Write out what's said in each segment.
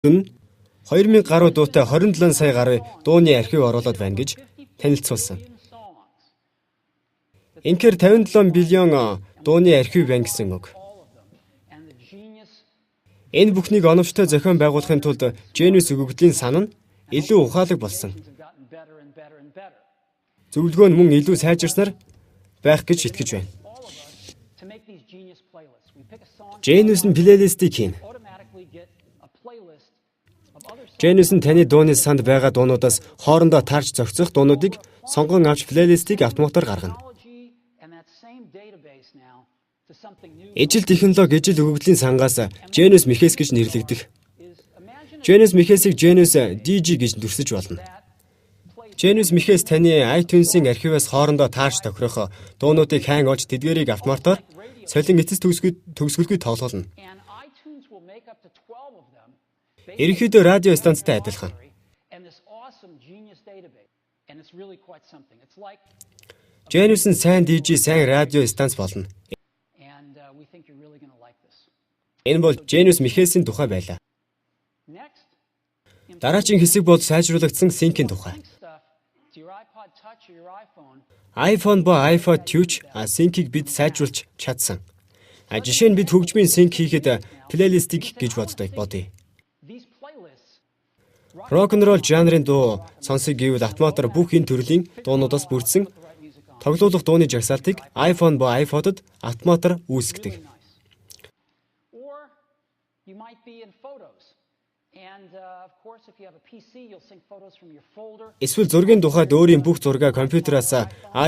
нь 2000 гаруй дуутай 27 сая гаруй дууны архив оруулаад байна гэж танилцуулсан. Инхээр 57 биллион дууны архив байна гэсэн үг. Энэ бүхнийг оновчтой зохион байгуулахын тулд Genius өгөгдлийн сан нь илүү ухаалаг болсон. Зөвлөгөө нь мөн илүү сайжирснаар байх гэж итгэж байна. Genius нь плейлистийг хийнэ. Genius нь таны дууны санд байгаа дуунуудаас хоорондоо таарч зохицох дуунуудыг сонгон авч плейлистийг автоматар гаргана. Ижил технологи ижил өгөгдлийн сангаас Genius Mihes гэж нэрлэгдэх. Genius Mihesийг Genius DG гэж дүрсэж болно. Genius Mihes таны iTunes-ийн архиваас хоорондоо таарч тохирох дуунуудыг хайн олж тэдгээрийг автоматар солин эцэс төгсгөлгүй тоглоно. Ерөнхийдөө радио станцтай адилхан. Genius нь сайн DJ, сайн радио станц болно. Энэ бол Genius Mihes-ийн тухай байлаа. Дараагийн хэсэг бол сайжруулагдсан sync-ийн тухай. iPhone ба iPod Touch sync-ийг бид сайжруулж чадсан. Жишээ нь бид хөгжмийн sync хийхэд плейлистик гэж бодъё. Рок н рол жанрын дуу сонсох гэвэл автоматар бүх энэ төрлийн дуунуудаас бүрдсэн тоглоулах дууны жагсаалтыг iPhone ба iPod-д автоматар үүсгэдэг. Эсвэл зургийн тухайд өөрийн бүх зургаа компьютераас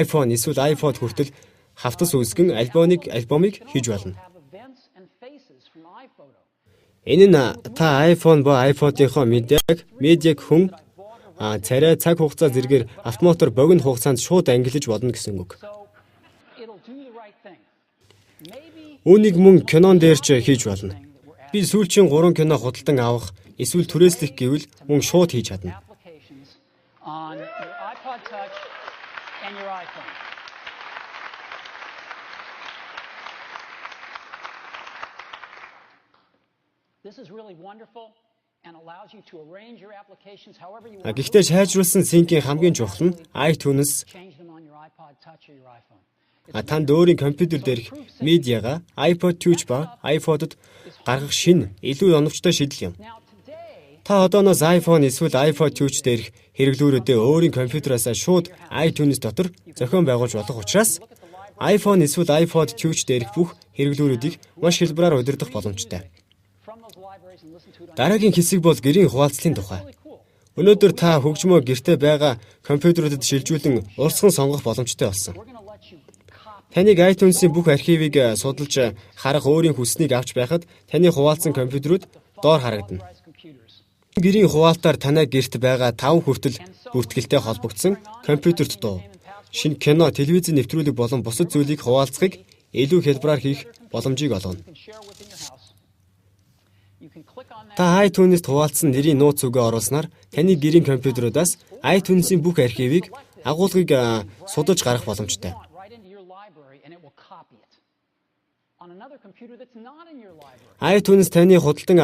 iPhone эсвэл iPod хүртэл хавтас үүсгэн альбомыг хийж болно. Энэ нь та iPhone ба iPod-ийнхоо медиаг хүн царай цаг хугацаа зэргээр автоматар богино хугацаанд шууд ангилж болно гэсэн үг. Үүнийг мөн кинон дээр ч хийж болно. Би сүүлчийн 3 кино худалдан авах эсвэл түрээслэх гэвэл мөн шууд хийж чадна. Гэхдээ сайжруулсан sync-ийн хамгийн чухал нь iTunes танд өөрийн компьютер дээрх медиагаа iPod Touch ба iPod-д гаргах шинэ илүү оновчтой шийдэл юм. Та одооноос iPhone эсвэл iPod Touch дээрх хэрэглүүрүүдээ өөрийн компьютераас шууд iTunes дотор зохион байгуулж болох учраас iPhone эсвэл iPod Touch дээрх бүх хэрэглүүрүүдийг маш хэлбэрээр удирдах боломжтой. Дараагийн хэсэг бол гэрийн хуваалцлын тухай. Өнөөдөр та хөгжмөө гэртээ байгаа компьютерүүдэд шилжүүлэн урсган сонгох боломжтой болсон. Таныг iTunes-ийн бүх архивыг судалж харах өөрийн хүсснийг авч байхад таны хуваалцсан компьютерүүд доор харагдана. Гэрийн хуваалтаар танай гэрт байгаа 5 хүртэл бүртгэлтэй холбогдсон компьютерт дуу, шинэ кино, телевизийн нэвтрүүлэг болон бусад зүйлийг хуваалцахыг илүү хялбараар хийх боломжийг олгоно. Та iTunes-д хуваалцсан нэрийн нууц үгээ оруулснаар таны гэрийн компьютеруудаас iTunes-ийн бүх архивыг агуулгыг судалж гаргах боломжтой. iTunes таны худалдан